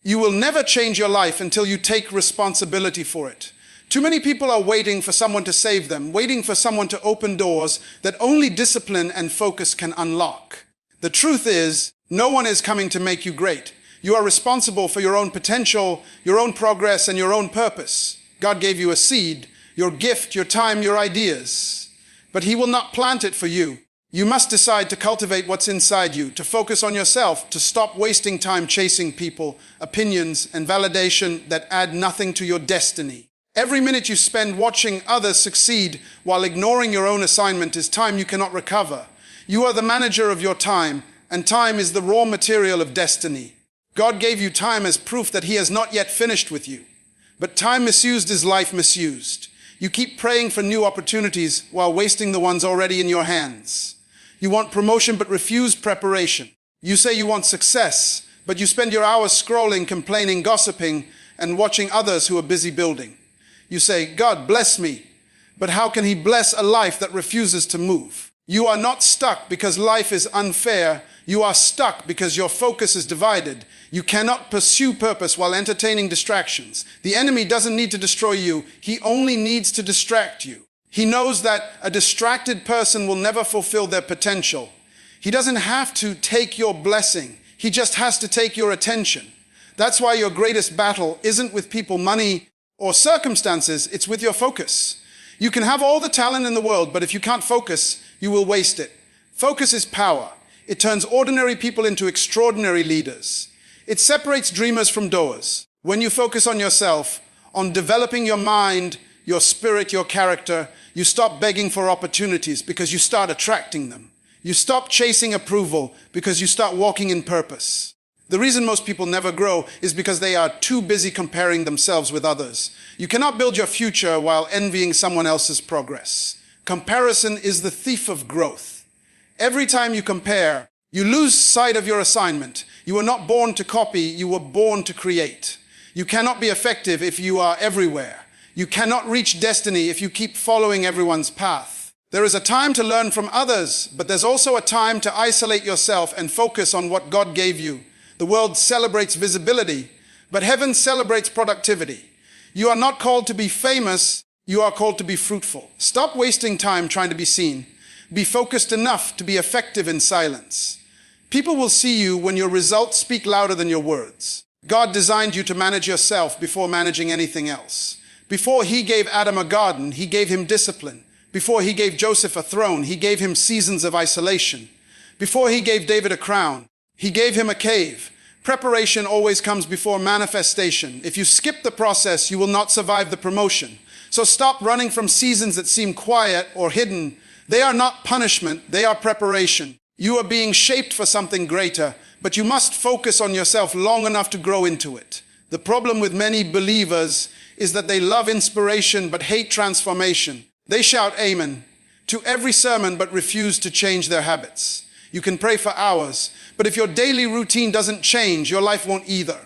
You will never change your life until you take responsibility for it. Too many people are waiting for someone to save them, waiting for someone to open doors that only discipline and focus can unlock. The truth is, no one is coming to make you great. You are responsible for your own potential, your own progress, and your own purpose. God gave you a seed, your gift, your time, your ideas. But He will not plant it for you. You must decide to cultivate what's inside you, to focus on yourself, to stop wasting time chasing people, opinions, and validation that add nothing to your destiny. Every minute you spend watching others succeed while ignoring your own assignment is time you cannot recover. You are the manager of your time, and time is the raw material of destiny. God gave you time as proof that He has not yet finished with you. But time misused is life misused. You keep praying for new opportunities while wasting the ones already in your hands. You want promotion but refuse preparation. You say you want success, but you spend your hours scrolling, complaining, gossiping, and watching others who are busy building. You say, God bless me, but how can He bless a life that refuses to move? You are not stuck because life is unfair. You are stuck because your focus is divided. You cannot pursue purpose while entertaining distractions. The enemy doesn't need to destroy you. He only needs to distract you. He knows that a distracted person will never fulfill their potential. He doesn't have to take your blessing. He just has to take your attention. That's why your greatest battle isn't with people, money, or circumstances. It's with your focus. You can have all the talent in the world, but if you can't focus, you will waste it. Focus is power. It turns ordinary people into extraordinary leaders. It separates dreamers from doers. When you focus on yourself, on developing your mind, your spirit, your character, you stop begging for opportunities because you start attracting them. You stop chasing approval because you start walking in purpose. The reason most people never grow is because they are too busy comparing themselves with others. You cannot build your future while envying someone else's progress. Comparison is the thief of growth. Every time you compare, you lose sight of your assignment. You were not born to copy, you were born to create. You cannot be effective if you are everywhere. You cannot reach destiny if you keep following everyone's path. There is a time to learn from others, but there's also a time to isolate yourself and focus on what God gave you. The world celebrates visibility, but heaven celebrates productivity. You are not called to be famous, you are called to be fruitful. Stop wasting time trying to be seen. Be focused enough to be effective in silence. People will see you when your results speak louder than your words. God designed you to manage yourself before managing anything else. Before He gave Adam a garden, He gave him discipline. Before He gave Joseph a throne, He gave him seasons of isolation. Before He gave David a crown, He gave him a cave. Preparation always comes before manifestation. If you skip the process, you will not survive the promotion. So stop running from seasons that seem quiet or hidden. They are not punishment, they are preparation. You are being shaped for something greater, but you must focus on yourself long enough to grow into it. The problem with many believers is that they love inspiration but hate transformation. They shout amen to every sermon but refuse to change their habits. You can pray for hours, but if your daily routine doesn't change, your life won't either.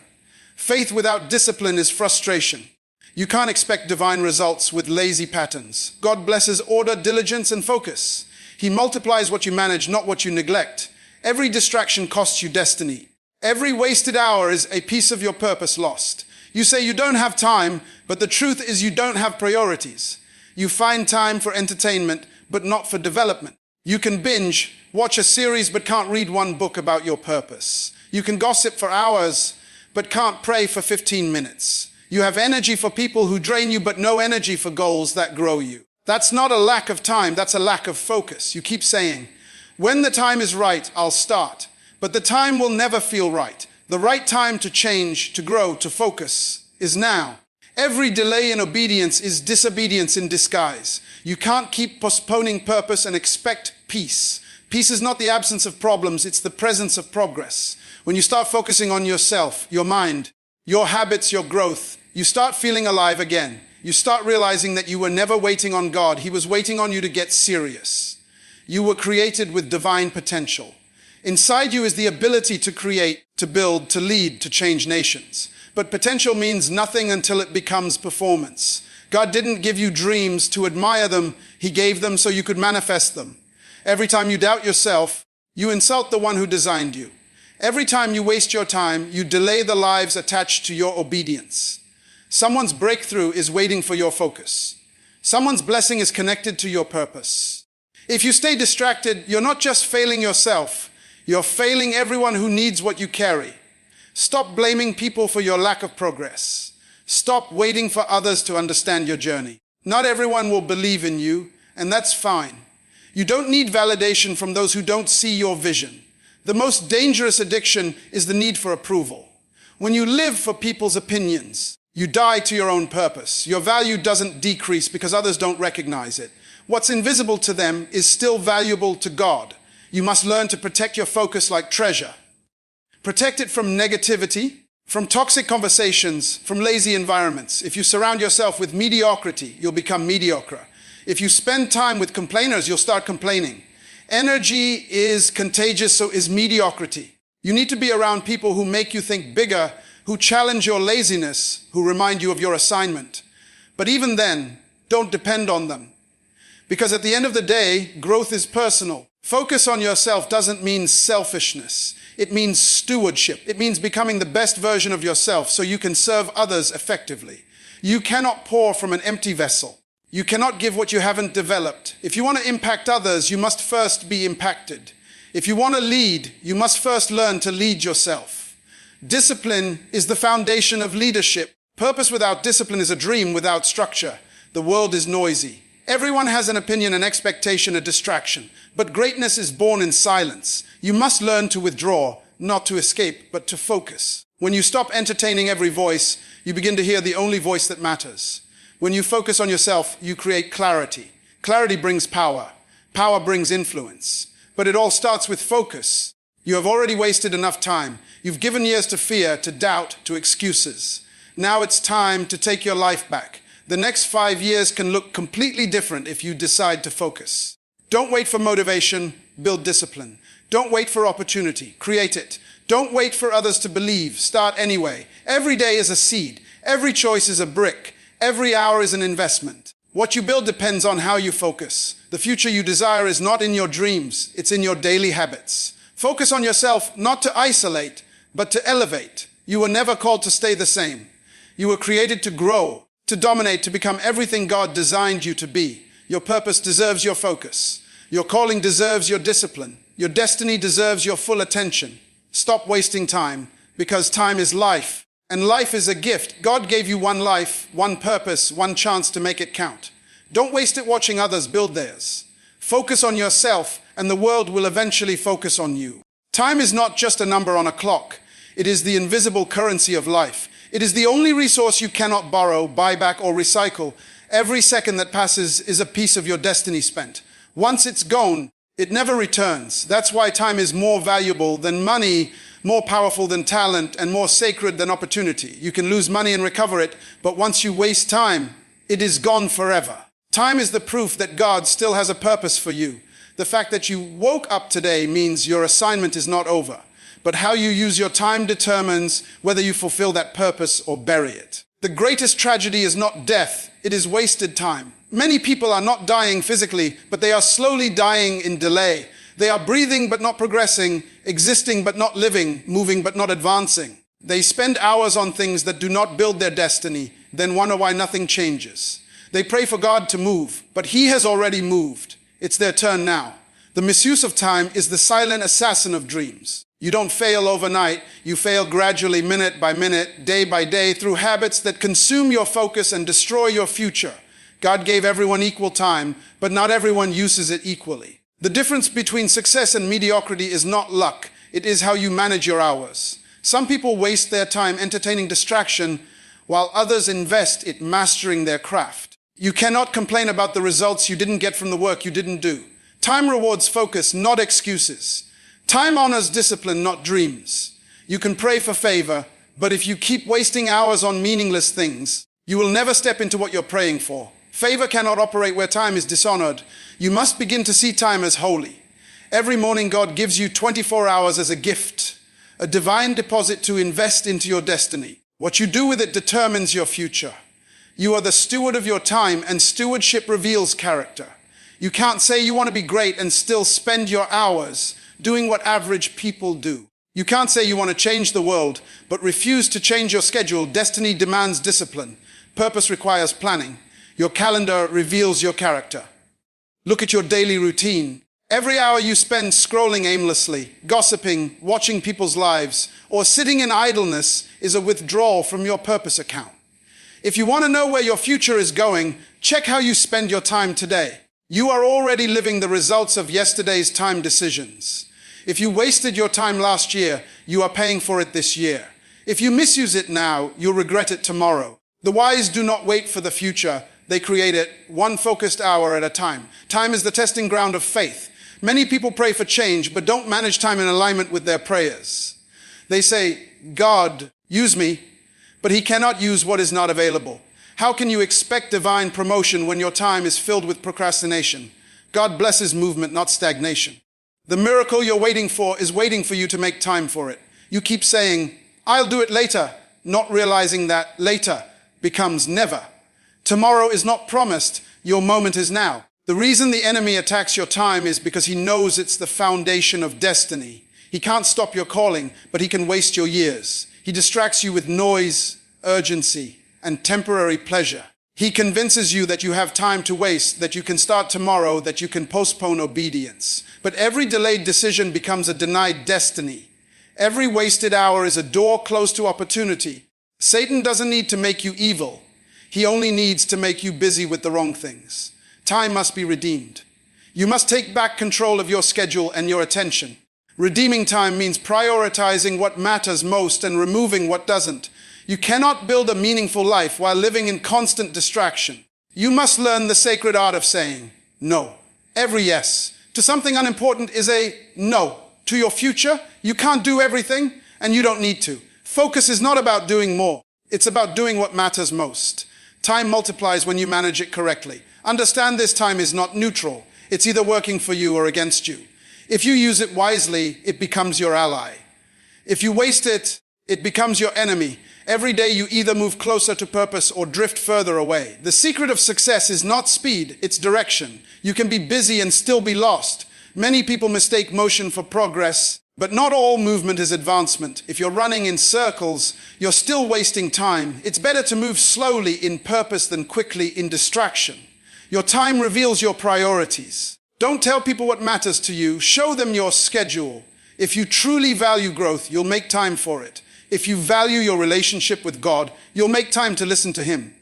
Faith without discipline is frustration. You can't expect divine results with lazy patterns. God blesses order, diligence, and focus. He multiplies what you manage, not what you neglect. Every distraction costs you destiny. Every wasted hour is a piece of your purpose lost. You say you don't have time, but the truth is you don't have priorities. You find time for entertainment, but not for development. You can binge, watch a series, but can't read one book about your purpose. You can gossip for hours, but can't pray for 15 minutes. You have energy for people who drain you, but no energy for goals that grow you. That's not a lack of time, that's a lack of focus. You keep saying, when the time is right, I'll start. But the time will never feel right. The right time to change, to grow, to focus is now. Every delay in obedience is disobedience in disguise. You can't keep postponing purpose and expect peace. Peace is not the absence of problems, it's the presence of progress. When you start focusing on yourself, your mind, your habits, your growth, you start feeling alive again. You start realizing that you were never waiting on God. He was waiting on you to get serious. You were created with divine potential. Inside you is the ability to create, to build, to lead, to change nations. But potential means nothing until it becomes performance. God didn't give you dreams to admire them. He gave them so you could manifest them. Every time you doubt yourself, you insult the one who designed you. Every time you waste your time, you delay the lives attached to your obedience. Someone's breakthrough is waiting for your focus. Someone's blessing is connected to your purpose. If you stay distracted, you're not just failing yourself, you're failing everyone who needs what you carry. Stop blaming people for your lack of progress. Stop waiting for others to understand your journey. Not everyone will believe in you, and that's fine. You don't need validation from those who don't see your vision. The most dangerous addiction is the need for approval. When you live for people's opinions, you die to your own purpose. Your value doesn't decrease because others don't recognize it. What's invisible to them is still valuable to God. You must learn to protect your focus like treasure. Protect it from negativity, from toxic conversations, from lazy environments. If you surround yourself with mediocrity, you'll become mediocre. If you spend time with complainers, you'll start complaining. Energy is contagious, so is mediocrity. You need to be around people who make you think bigger, who challenge your laziness, who remind you of your assignment. But even then, don't depend on them. Because at the end of the day, growth is personal. Focus on yourself doesn't mean selfishness. It means stewardship. It means becoming the best version of yourself so you can serve others effectively. You cannot pour from an empty vessel. You cannot give what you haven't developed. If you want to impact others, you must first be impacted. If you want to lead, you must first learn to lead yourself. Discipline is the foundation of leadership. Purpose without discipline is a dream without structure. The world is noisy. Everyone has an opinion, an expectation, a distraction. But greatness is born in silence. You must learn to withdraw, not to escape, but to focus. When you stop entertaining every voice, you begin to hear the only voice that matters. When you focus on yourself, you create clarity. Clarity brings power. Power brings influence. But it all starts with focus. You have already wasted enough time. You've given years to fear, to doubt, to excuses. Now it's time to take your life back. The next 5 years can look completely different if you decide to focus. Don't wait for motivation, build discipline. Don't wait for opportunity, create it. Don't wait for others to believe, start anyway. Every day is a seed. Every choice is a brick. Every hour is an investment. What you build depends on how you focus. The future you desire is not in your dreams, it's in your daily habits. Focus on yourself, not to isolate, but to elevate. You were never called to stay the same. You were created to grow, to dominate, to become everything God designed you to be. Your purpose deserves your focus. Your calling deserves your discipline. Your destiny deserves your full attention. Stop wasting time, because time is life. And life is a gift. God gave you one life, one purpose, one chance to make it count. Don't waste it watching others build theirs. Focus on yourself, and the world will eventually focus on you. Time is not just a number on a clock. It is the invisible currency of life. It is the only resource you cannot borrow, buy back, or recycle. Every second that passes is a piece of your destiny spent. Once it's gone, it never returns. That's why time is more valuable than money, more powerful than talent, and more sacred than opportunity. You can lose money and recover it, but once you waste time, it is gone forever. Time is the proof that God still has a purpose for you. The fact that you woke up today means your assignment is not over. But how you use your time determines whether you fulfill that purpose or bury it. The greatest tragedy is not death, it is wasted time. Many people are not dying physically, but they are slowly dying in delay. They are breathing but not progressing, existing but not living, moving but not advancing. They spend hours on things that do not build their destiny, then wonder why nothing changes. They pray for God to move, but He has already moved. It's their turn now. The misuse of time is the silent assassin of dreams. You don't fail overnight, you fail gradually, minute by minute, day by day, through habits that consume your focus and destroy your future. God gave everyone equal time, but not everyone uses it equally. The difference between success and mediocrity is not luck, it is how you manage your hours. Some people waste their time entertaining distraction, while others invest it mastering their craft. You cannot complain about the results you didn't get from the work you didn't do. Time rewards focus, not excuses. Time honors discipline, not dreams. You can pray for favor, but if you keep wasting hours on meaningless things, you will never step into what you're praying for. Favor cannot operate where time is dishonored. You must begin to see time as holy. Every morning God gives you 24 hours as a gift, a divine deposit to invest into your destiny. What you do with it determines your future. You are the steward of your time, and stewardship reveals character. You can't say you want to be great and still spend your hours doing what average people do. You can't say you want to change the world, but refuse to change your schedule. Destiny demands discipline. Purpose requires planning. Your calendar reveals your character. Look at your daily routine. Every hour you spend scrolling aimlessly, gossiping, watching people's lives, or sitting in idleness is a withdrawal from your purpose account. If you want to know where your future is going, check how you spend your time today. You are already living the results of yesterday's time decisions. If you wasted your time last year, you are paying for it this year. If you misuse it now, you'll regret it tomorrow. The wise do not wait for the future. They create it one focused hour at a time. Time is the testing ground of faith. Many people pray for change, but don't manage time in alignment with their prayers. They say, God, use me, but he cannot use what is not available. How can you expect divine promotion when your time is filled with procrastination? God blesses movement, not stagnation. The miracle you're waiting for is waiting for you to make time for it. You keep saying, I'll do it later, not realizing that later becomes never. Tomorrow is not promised, your moment is now. The reason the enemy attacks your time is because he knows it's the foundation of destiny. He can't stop your calling, but he can waste your years. He distracts you with noise, urgency, and temporary pleasure. He convinces you that you have time to waste, that you can start tomorrow, that you can postpone obedience. But every delayed decision becomes a denied destiny. Every wasted hour is a door closed to opportunity. Satan doesn't need to make you evil. He only needs to make you busy with the wrong things. Time must be redeemed. You must take back control of your schedule and your attention. Redeeming time means prioritizing what matters most and removing what doesn't. You cannot build a meaningful life while living in constant distraction. You must learn the sacred art of saying no. Every yes to something unimportant is a no. To your future, you can't do everything, and you don't need to. Focus is not about doing more. It's about doing what matters most. Time multiplies when you manage it correctly. Understand this time is not neutral. It's either working for you or against you. If you use it wisely, it becomes your ally. If you waste it, it becomes your enemy. Every day you either move closer to purpose or drift further away. The secret of success is not speed, it's direction. You can be busy and still be lost. Many people mistake motion for progress, but not all movement is advancement. If you're running in circles, you're still wasting time. It's better to move slowly in purpose than quickly in distraction. Your time reveals your priorities. Don't tell people what matters to you. Show them your schedule. If you truly value growth, you'll make time for it. If you value your relationship with God, you'll make time to listen to him.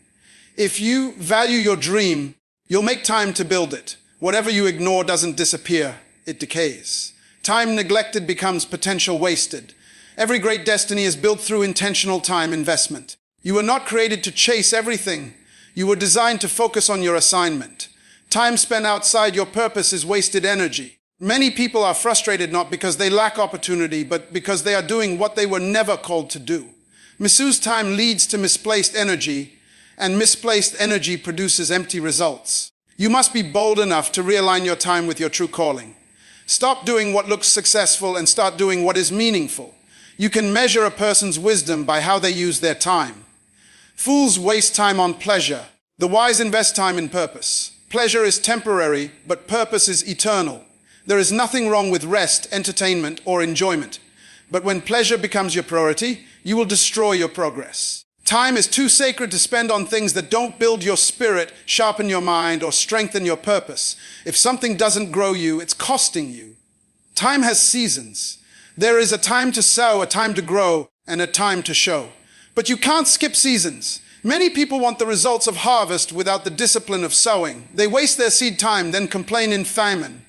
If you value your dream, you'll make time to build it. Whatever you ignore doesn't disappear, it decays. Time neglected becomes potential wasted. Every great destiny is built through intentional time investment. You were not created to chase everything. You were designed to focus on your assignment. Time spent outside your purpose is wasted energy. Many people are frustrated not because they lack opportunity, but because they are doing what they were never called to do. Misused time leads to misplaced energy, and misplaced energy produces empty results. You must be bold enough to realign your time with your true calling. Stop doing what looks successful and start doing what is meaningful. You can measure a person's wisdom by how they use their time. Fools waste time on pleasure. The wise invest time in purpose. Pleasure is temporary, but purpose is eternal. There is nothing wrong with rest, entertainment, or enjoyment. But when pleasure becomes your priority, you will destroy your progress. Time is too sacred to spend on things that don't build your spirit, sharpen your mind, or strengthen your purpose. If something doesn't grow you, it's costing you. Time has seasons. There is a time to sow, a time to grow, and a time to show. But you can't skip seasons. Many people want the results of harvest without the discipline of sowing. They waste their seed time, then complain in famine.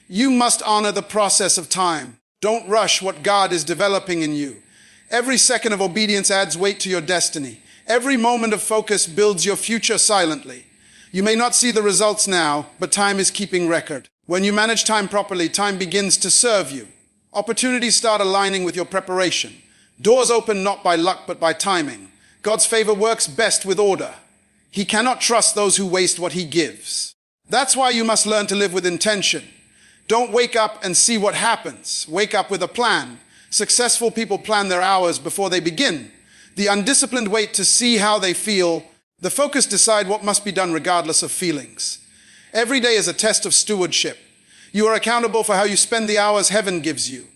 You must honor the process of time. Don't rush what God is developing in you. Every second of obedience adds weight to your destiny. Every moment of focus builds your future silently. You may not see the results now, but time is keeping record. When you manage time properly, time begins to serve you. Opportunities start aligning with your preparation. Doors open not by luck, but by timing. God's favor works best with order. He cannot trust those who waste what he gives. That's why you must learn to live with intention. Don't wake up and see what happens. Wake up with a plan. Successful people plan their hours before they begin. The undisciplined wait to see how they feel. The focused decide what must be done regardless of feelings. Every day is a test of stewardship. You are accountable for how you spend the hours heaven gives you.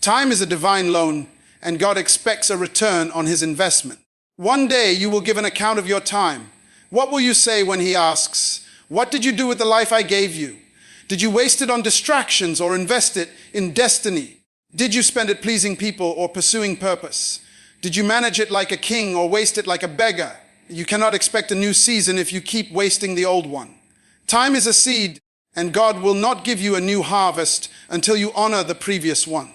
Time is a divine loan, and God expects a return on his investment. One day you will give an account of your time. What will you say when he asks, "What did you do with the life I gave you? Did you waste it on distractions or invest it in destiny? Did you spend it pleasing people or pursuing purpose? Did you manage it like a king or waste it like a beggar?" You cannot expect a new season if you keep wasting the old one. Time is a seed, and God will not give you a new harvest until you honor the previous one.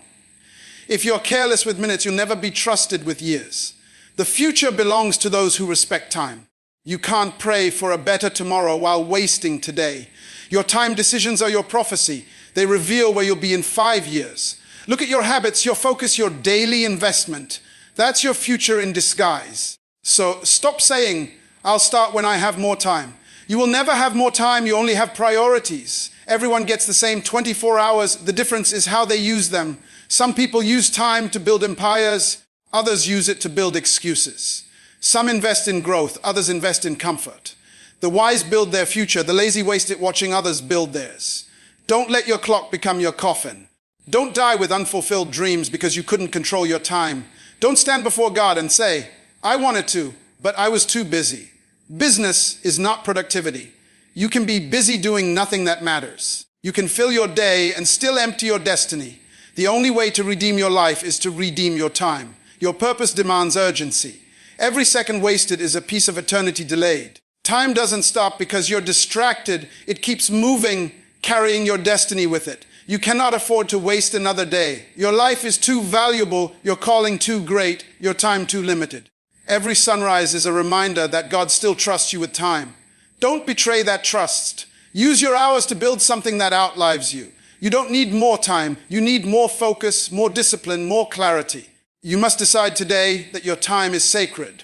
If you're careless with minutes, you'll never be trusted with years. The future belongs to those who respect time. You can't pray for a better tomorrow while wasting today. Your time decisions are your prophecy. They reveal where you'll be in 5 years. Look at your habits, your focus, your daily investment. That's your future in disguise. So stop saying, "I'll start when I have more time." You will never have more time, you only have priorities. Everyone gets the same 24 hours. The difference is how they use them. Some people use time to build empires, others use it to build excuses. Some invest in growth, others invest in comfort. The wise build their future, the lazy waste it watching others build theirs. Don't let your clock become your coffin. Don't die with unfulfilled dreams because you couldn't control your time. Don't stand before God and say, "I wanted to, but I was too busy." Business is not productivity. You can be busy doing nothing that matters. You can fill your day and still empty your destiny. The only way to redeem your life is to redeem your time. Your purpose demands urgency. Every second wasted is a piece of eternity delayed. Time doesn't stop because you're distracted. It keeps moving, carrying your destiny with it. You cannot afford to waste another day. Your life is too valuable, your calling too great, your time too limited. Every sunrise is a reminder that God still trusts you with time. Don't betray that trust. Use your hours to build something that outlives you. You don't need more time. You need more focus, more discipline, more clarity. You must decide today that your time is sacred.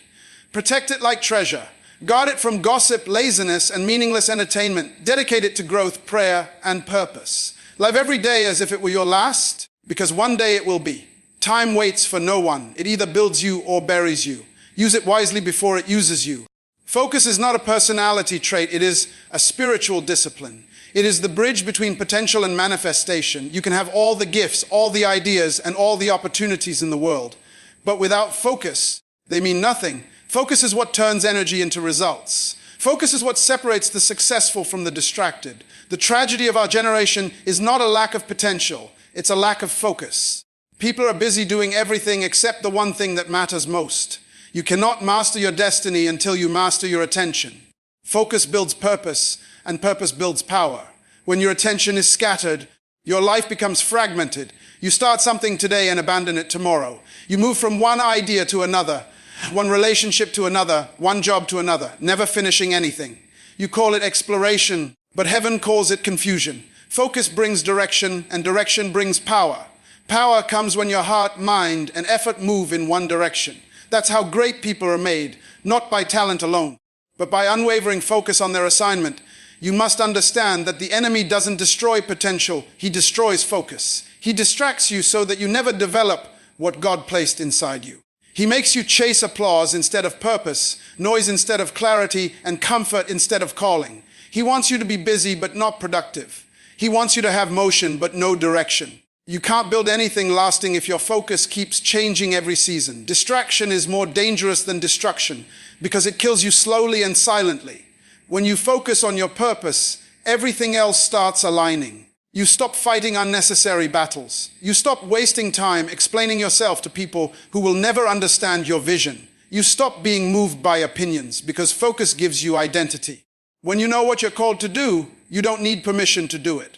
Protect it like treasure. Guard it from gossip, laziness, and meaningless entertainment. Dedicate it to growth, prayer, and purpose. Live every day as if it were your last, because one day it will be. Time waits for no one. It either builds you or buries you. Use it wisely before it uses you. Focus is not a personality trait, it is a spiritual discipline. It is the bridge between potential and manifestation. You can have all the gifts, all the ideas, and all the opportunities in the world. But without focus, they mean nothing. Focus is what turns energy into results. Focus is what separates the successful from the distracted. The tragedy of our generation is not a lack of potential, it's a lack of focus. People are busy doing everything except the one thing that matters most. You cannot master your destiny until you master your attention. Focus builds purpose, and purpose builds power. When your attention is scattered, your life becomes fragmented. You start something today and abandon it tomorrow. You move from one idea to another, one relationship to another, one job to another, never finishing anything. You call it exploration, but heaven calls it confusion. Focus brings direction, and direction brings power. Power comes when your heart, mind, and effort move in one direction. That's how great people are made, not by talent alone, but by unwavering focus on their assignment. You must understand that the enemy doesn't destroy potential, he destroys focus. He distracts you so that you never develop what God placed inside you. He makes you chase applause instead of purpose, noise instead of clarity, and comfort instead of calling. He wants you to be busy but not productive. He wants you to have motion but no direction. You can't build anything lasting if your focus keeps changing every season. Distraction is more dangerous than destruction because it kills you slowly and silently. When you focus on your purpose, everything else starts aligning. You stop fighting unnecessary battles. You stop wasting time explaining yourself to people who will never understand your vision. You stop being moved by opinions because focus gives you identity. When you know what you're called to do, you don't need permission to do it.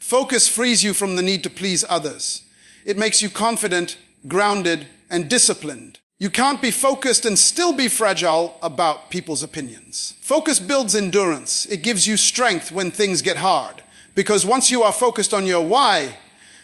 Focus frees you from the need to please others. It makes you confident, grounded, and disciplined. You can't be focused and still be fragile about people's opinions. Focus builds endurance. It gives you strength when things get hard. Because once you are focused on your why,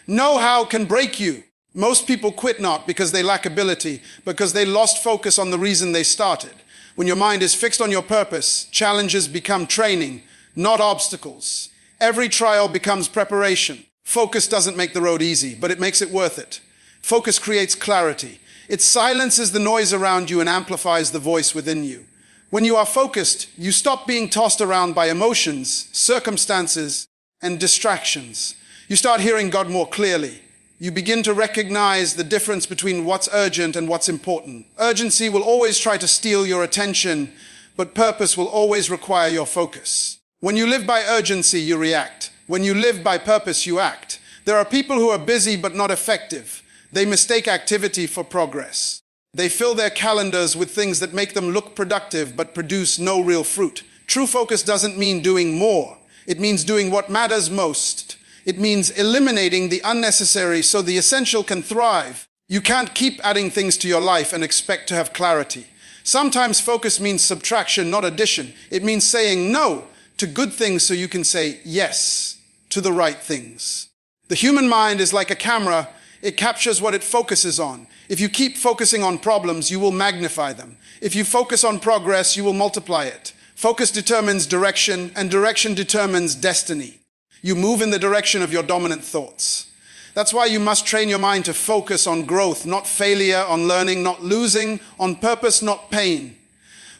know-how can break you. Most people quit not because they lack ability, because they lost focus on the reason they started. When your mind is fixed on your purpose, challenges become training, not obstacles. Every trial becomes preparation. Focus doesn't make the road easy, but it makes it worth it. Focus creates clarity. It silences the noise around you and amplifies the voice within you. When you are focused, you stop being tossed around by emotions, circumstances, and distractions. You start hearing God more clearly. You begin to recognize the difference between what's urgent and what's important. Urgency will always try to steal your attention, but purpose will always require your focus. When you live by urgency, you react. When you live by purpose, you act. There are people who are busy but not effective. They mistake activity for progress. They fill their calendars with things that make them look productive but produce no real fruit. True focus doesn't mean doing more. It means doing what matters most. It means eliminating the unnecessary so the essential can thrive. You can't keep adding things to your life and expect to have clarity. Sometimes focus means subtraction, not addition. It means saying no to good things so you can say yes to the right things. The human mind is like a camera. It captures what it focuses on. If you keep focusing on problems, you will magnify them. If you focus on progress, you will multiply it. Focus determines direction, and direction determines destiny. You move in the direction of your dominant thoughts. That's why you must train your mind to focus on growth, not failure, on learning, not losing, on purpose, not pain.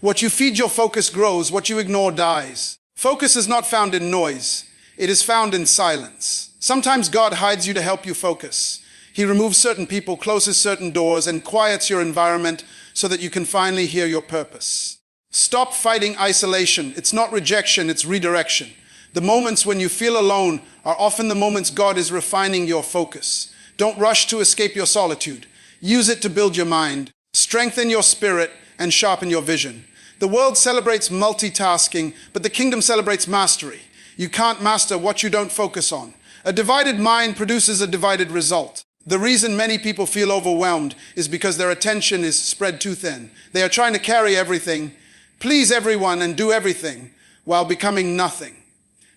What you feed your focus grows, what you ignore dies. Focus is not found in noise. It is found in silence. Sometimes God hides you to help you focus. He removes certain people, closes certain doors, and quiets your environment so that you can finally hear your purpose. Stop fighting isolation. It's not rejection, it's redirection. The moments when you feel alone are often the moments God is refining your focus. Don't rush to escape your solitude. Use it to build your mind, strengthen your spirit, and sharpen your vision. The world celebrates multitasking, but the kingdom celebrates mastery. You can't master what you don't focus on. A divided mind produces a divided result. The reason many people feel overwhelmed is because their attention is spread too thin. They are trying to carry everything, please everyone, and do everything while becoming nothing.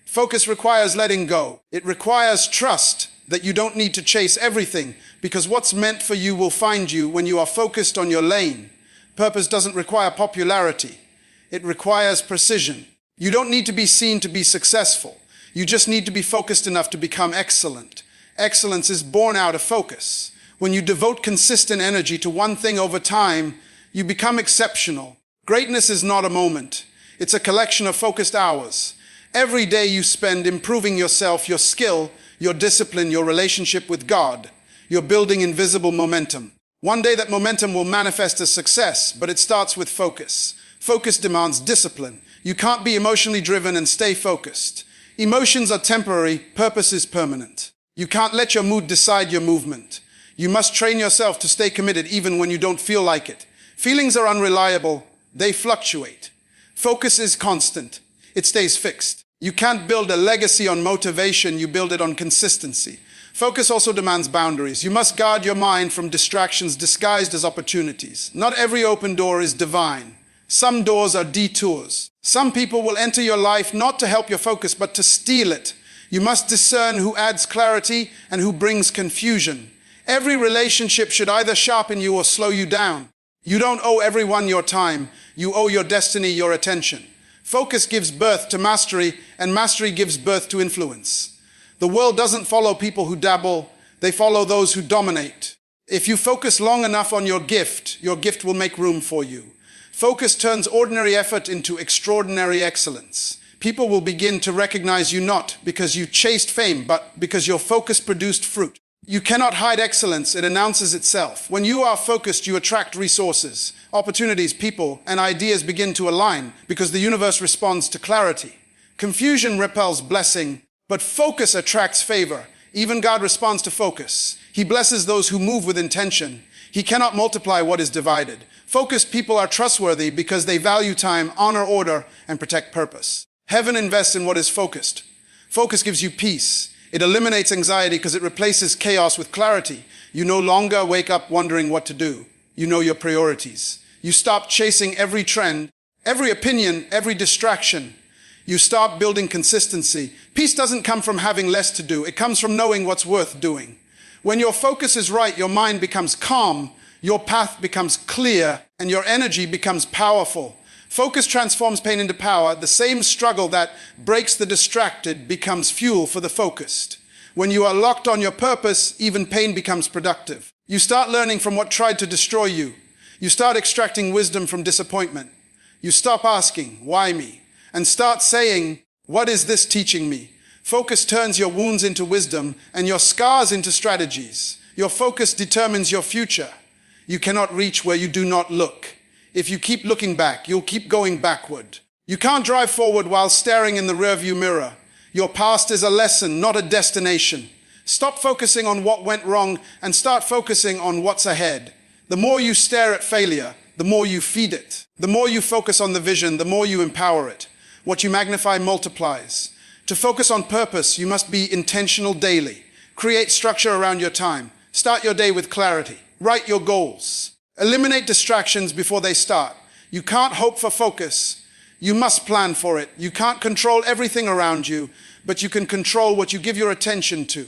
Focus requires letting go. It requires trust that you don't need to chase everything because what's meant for you will find you when you are focused on your lane. Purpose doesn't require popularity. It requires precision. You don't need to be seen to be successful. You just need to be focused enough to become excellent. Excellence is born out of focus. When you devote consistent energy to one thing over time, you become exceptional. Greatness is not a moment. It's a collection of focused hours. Every day you spend improving yourself, your skill, your discipline, your relationship with God. You're building invisible momentum. One day that momentum will manifest as success, but it starts with focus. Focus demands discipline. You can't be emotionally driven and stay focused. Emotions are temporary, purpose is permanent. You can't let your mood decide your movement. You must train yourself to stay committed even when you don't feel like it. Feelings are unreliable. They fluctuate. Focus is constant. It stays fixed. You can't build a legacy on motivation. You build it on consistency. Focus also demands boundaries. You must guard your mind from distractions disguised as opportunities. Not every open door is divine. Some doors are detours. Some people will enter your life not to help your focus, but to steal it. You must discern who adds clarity and who brings confusion. Every relationship should either sharpen you or slow you down. You don't owe everyone your time. You owe your destiny your attention. Focus gives birth to mastery, and mastery gives birth to influence. The world doesn't follow people who dabble. They follow those who dominate. If you focus long enough on your gift will make room for you. Focus turns ordinary effort into extraordinary excellence. People will begin to recognize you not because you chased fame, but because your focus produced fruit. You cannot hide excellence. It announces itself. When you are focused, you attract resources, opportunities, people, and ideas begin to align because the universe responds to clarity. Confusion repels blessing, but focus attracts favor. Even God responds to focus. He blesses those who move with intention. He cannot multiply what is divided. Focused people are trustworthy because they value time, honor order, and protect purpose. Heaven invests in what is focused. Focus gives you peace. It eliminates anxiety because it replaces chaos with clarity. You no longer wake up wondering what to do. You know your priorities. You stop chasing every trend, every opinion, every distraction. You stop building consistency. Peace doesn't come from having less to do. It comes from knowing what's worth doing. When your focus is right, your mind becomes calm, your path becomes clear, and your energy becomes powerful. Focus transforms pain into power. The same struggle that breaks the distracted becomes fuel for the focused. When you are locked on your purpose, even pain becomes productive. You start learning from what tried to destroy you. You start extracting wisdom from disappointment. You stop asking, why me? And start saying, what is this teaching me? Focus turns your wounds into wisdom and your scars into strategies. Your focus determines your future. You cannot reach where you do not look. If you keep looking back, you'll keep going backward. You can't drive forward while staring in the rearview mirror. Your past is a lesson, not a destination. Stop focusing on what went wrong and start focusing on what's ahead. The more you stare at failure, the more you feed it. The more you focus on the vision, the more you empower it. What you magnify multiplies. To focus on purpose, you must be intentional daily. Create structure around your time. Start your day with clarity. Write your goals. Eliminate distractions before they start. You can't hope for focus. You must plan for it. You can't control everything around you, but you can control what you give your attention to.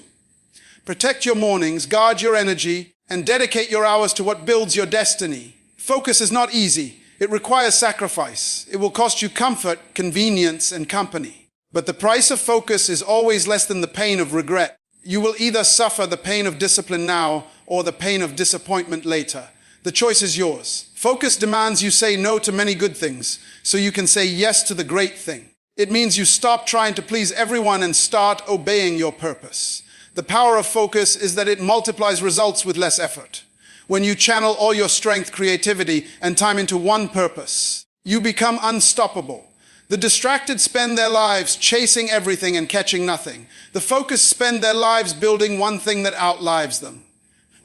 Protect your mornings, guard your energy, and dedicate your hours to what builds your destiny. Focus is not easy. It requires sacrifice. It will cost you comfort, convenience, and company. But the price of focus is always less than the pain of regret. You will either suffer the pain of discipline now or the pain of disappointment later. The choice is yours. Focus demands you say no to many good things so you can say yes to the great thing. It means you stop trying to please everyone and start obeying your purpose. The power of focus is that it multiplies results with less effort. When you channel all your strength, creativity, and time into one purpose, you become unstoppable. The distracted spend their lives chasing everything and catching nothing. The focused spend their lives building one thing that outlives them.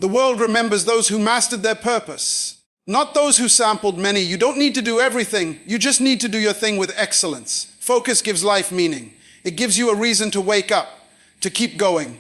The world remembers those who mastered their purpose, not those who sampled many. You don't need to do everything. You just need to do your thing with excellence. Focus gives life meaning. It gives you a reason to wake up, to keep going,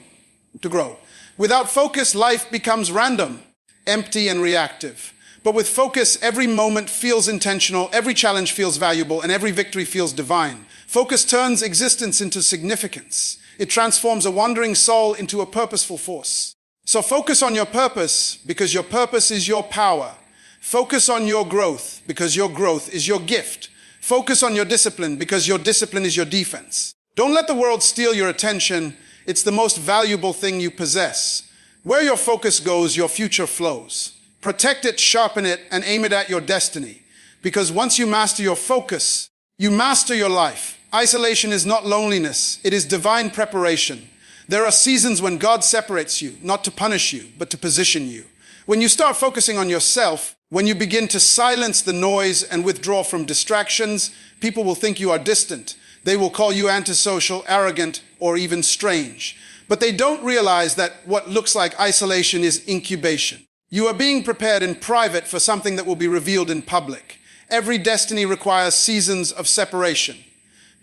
to grow. Without focus, life becomes random, empty, and reactive. But with focus, every moment feels intentional, every challenge feels valuable, and every victory feels divine. Focus turns existence into significance. It transforms a wandering soul into a purposeful force. So focus on your purpose because your purpose is your power. Focus on your growth because your growth is your gift. Focus on your discipline because your discipline is your defense. Don't let the world steal your attention. It's the most valuable thing you possess. Where your focus goes, your future flows. Protect it, sharpen it, and aim it at your destiny. Because once you master your focus, you master your life. Isolation is not loneliness. It is divine preparation. There are seasons when God separates you, not to punish you, but to position you. When you start focusing on yourself, when you begin to silence the noise and withdraw from distractions, people will think you are distant. They will call you antisocial, arrogant, or even strange. But they don't realize that what looks like isolation is incubation. You are being prepared in private for something that will be revealed in public. Every destiny requires seasons of separation.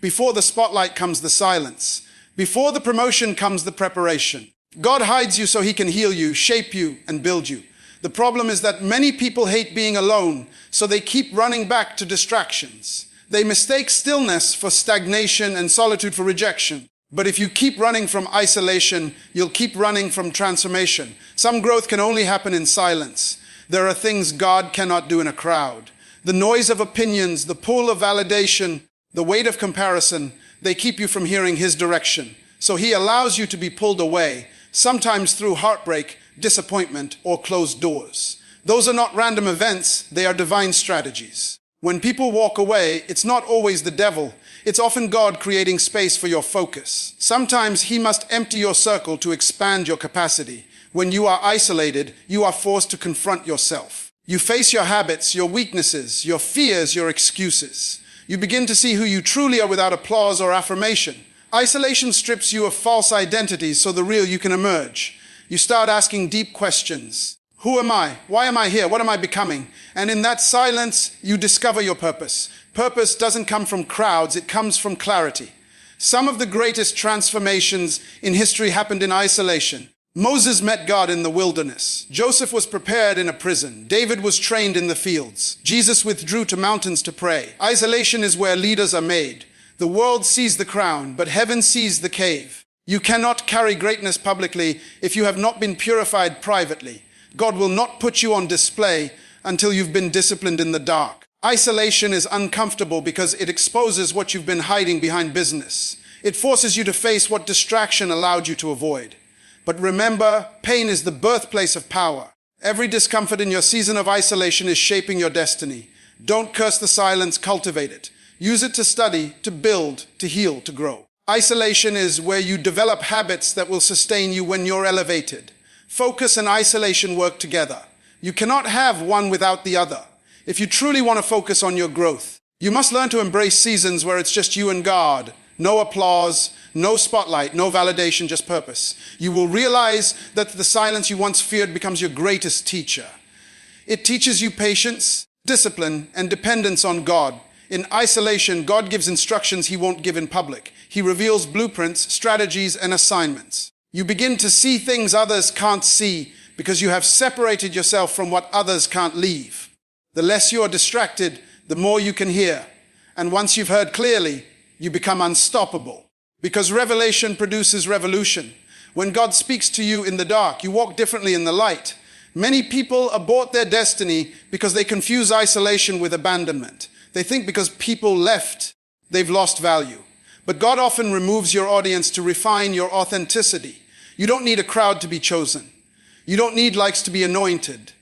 Before the spotlight comes the silence. Before the promotion comes the preparation. God hides you so he can heal you, shape you, and build you. The problem is that many people hate being alone, so they keep running back to distractions. They mistake stillness for stagnation and solitude for rejection. But if you keep running from isolation, you'll keep running from transformation. Some growth can only happen in silence. There are things God cannot do in a crowd. The noise of opinions, the pull of validation, the weight of comparison, they keep you from hearing his direction. So he allows you to be pulled away, sometimes through heartbreak, disappointment, or closed doors. Those are not random events, they are divine strategies. When people walk away, it's not always the devil. It's often God creating space for your focus. Sometimes he must empty your circle to expand your capacity. When you are isolated, you are forced to confront yourself. You face your habits, your weaknesses, your fears, your excuses. You begin to see who you truly are without applause or affirmation. Isolation strips you of false identities so the real you can emerge. You start asking deep questions. Who am I? Why am I here? What am I becoming? And in that silence, you discover your purpose. Purpose doesn't come from crowds, it comes from clarity. Some of the greatest transformations in history happened in isolation. Moses met God in the wilderness. Joseph was prepared in a prison. David was trained in the fields. Jesus withdrew to mountains to pray. Isolation is where leaders are made. The world sees the crown, but heaven sees the cave. You cannot carry greatness publicly if you have not been purified privately. God will not put you on display until you've been disciplined in the dark. Isolation is uncomfortable because it exposes what you've been hiding behind business. It forces you to face what distraction allowed you to avoid. But remember, pain is the birthplace of power. Every discomfort in your season of isolation is shaping your destiny. Don't curse the silence, cultivate it. Use it to study, to build, to heal, to grow. Isolation is where you develop habits that will sustain you when you're elevated. Focus and isolation work together. You cannot have one without the other. If you truly want to focus on your growth, you must learn to embrace seasons where it's just you and God. No applause, no spotlight, no validation, just purpose. You will realize that the silence you once feared becomes your greatest teacher. It teaches you patience, discipline, and dependence on God. In isolation, God gives instructions he won't give in public. He reveals blueprints, strategies, and assignments. You begin to see things others can't see because you have separated yourself from what others can't leave. The less you are distracted, the more you can hear. And once you've heard clearly, you become unstoppable. Because revelation produces revolution. When God speaks to you in the dark, you walk differently in the light. Many people abort their destiny because they confuse isolation with abandonment. They think because people left, they've lost value. But God often removes your audience to refine your authenticity. You don't need a crowd to be chosen. You don't need likes to be anointed.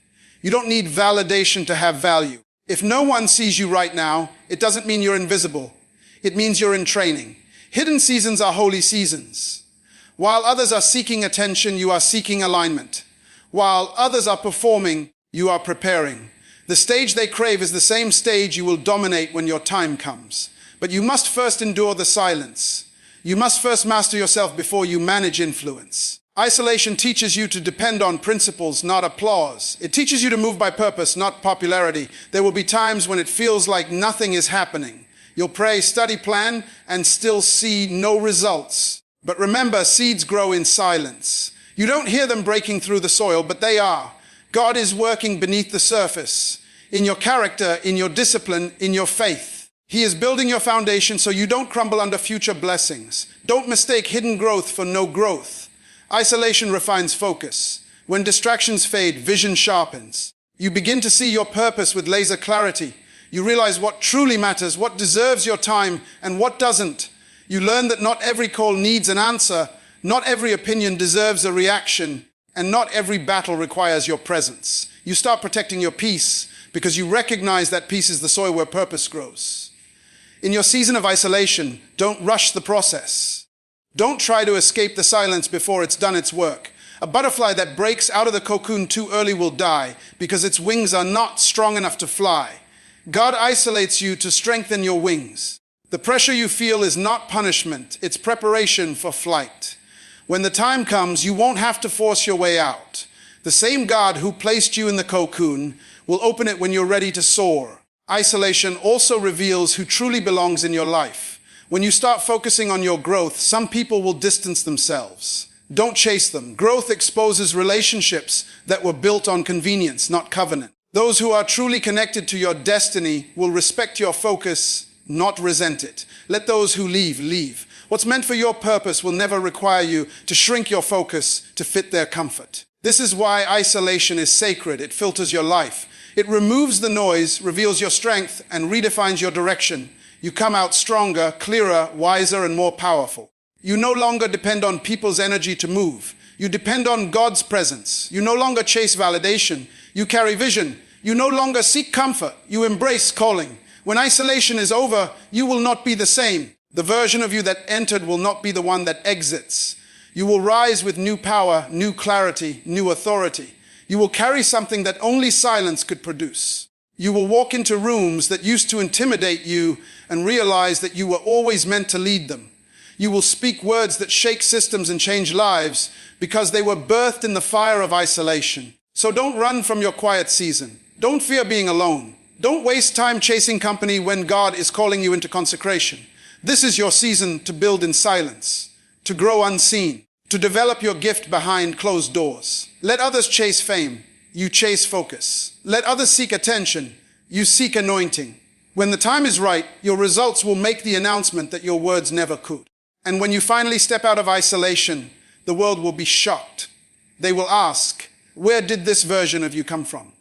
You don't need validation to have value. If no one sees you right now, it doesn't mean you're invisible. It means you're in training. Hidden seasons are holy seasons. While others are seeking attention, you are seeking alignment. While others are performing, you are preparing. The stage they crave is the same stage you will dominate when your time comes. But you must first endure the silence. You must first master yourself before you manage influence. Isolation teaches you to depend on principles, not applause. It teaches you to move by purpose, not popularity. There will be times when it feels like nothing is happening. You'll pray, study, plan, and still see no results. But remember, seeds grow in silence. You don't hear them breaking through the soil, but they are. God is working beneath the surface, in your character, in your discipline, in your faith. He is building your foundation so you don't crumble under future blessings. Don't mistake hidden growth for no growth. Isolation refines focus. When distractions fade, vision sharpens. You begin to see your purpose with laser clarity. You realize what truly matters, what deserves your time, and what doesn't. You learn that not every call needs an answer, not every opinion deserves a reaction, and not every battle requires your presence. You start protecting your peace because you recognize that peace is the soil where purpose grows. In your season of isolation, don't rush the process. Don't try to escape the silence before it's done its work. A butterfly that breaks out of the cocoon too early will die because its wings are not strong enough to fly. God isolates you to strengthen your wings. The pressure you feel is not punishment, it's preparation for flight. When the time comes, you won't have to force your way out. The same God who placed you in the cocoon will open it when you're ready to soar. Isolation also reveals who truly belongs in your life. When you start focusing on your growth, some people will distance themselves. Don't chase them. Growth exposes relationships that were built on convenience, not covenant. Those who are truly connected to your destiny will respect your focus, not resent it. Let those who leave, leave. What's meant for your purpose will never require you to shrink your focus to fit their comfort. This is why isolation is sacred. It filters your life. It removes the noise, reveals your strength, and redefines your direction. You come out stronger, clearer, wiser, and more powerful. You no longer depend on people's energy to move. You depend on God's presence. You no longer chase validation. You carry vision. You no longer seek comfort. You embrace calling. When isolation is over, you will not be the same. The version of you that entered will not be the one that exits. You will rise with new power, new clarity, new authority. You will carry something that only silence could produce. You will walk into rooms that used to intimidate you and realize that you were always meant to lead them. You will speak words that shake systems and change lives because they were birthed in the fire of isolation. So don't run from your quiet season. Don't fear being alone. Don't waste time chasing company when God is calling you into consecration. This is your season to build in silence, to grow unseen, to develop your gift behind closed doors. Let others chase fame. You chase focus. Let others seek attention. You seek anointing. When the time is right, your results will make the announcement that your words never could. And when you finally step out of isolation, the world will be shocked. They will ask, where did this version of you come from?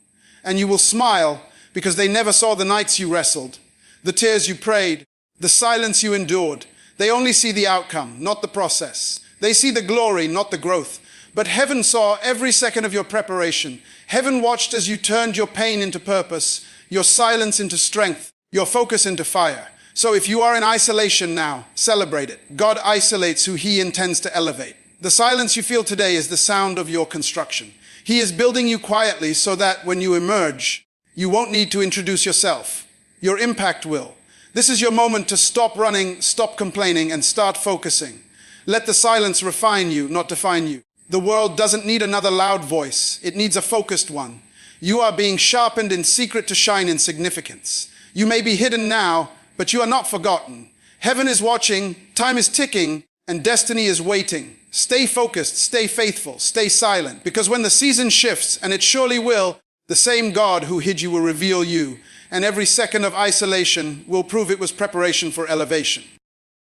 And you will smile because they never saw the nights you wrestled, the tears you prayed, the silence you endured. They only see the outcome, not the process. They see the glory, not the growth. But heaven saw every second of your preparation. Heaven watched as you turned your pain into purpose, your silence into strength, your focus into fire. So if you are in isolation now, celebrate it. God isolates who he intends to elevate. The silence you feel today is the sound of your construction. He is building you quietly so that when you emerge, you won't need to introduce yourself. Your impact will. This is your moment to stop running, stop complaining, and start focusing. Let the silence refine you, not define you. The world doesn't need another loud voice. It needs a focused one. You are being sharpened in secret to shine in significance. You may be hidden now, but you are not forgotten. Heaven is watching, time is ticking, and destiny is waiting. Stay focused, stay faithful, stay silent, because when the season shifts, and it surely will, the same God who hid you will reveal you, and every second of isolation will prove it was preparation for elevation.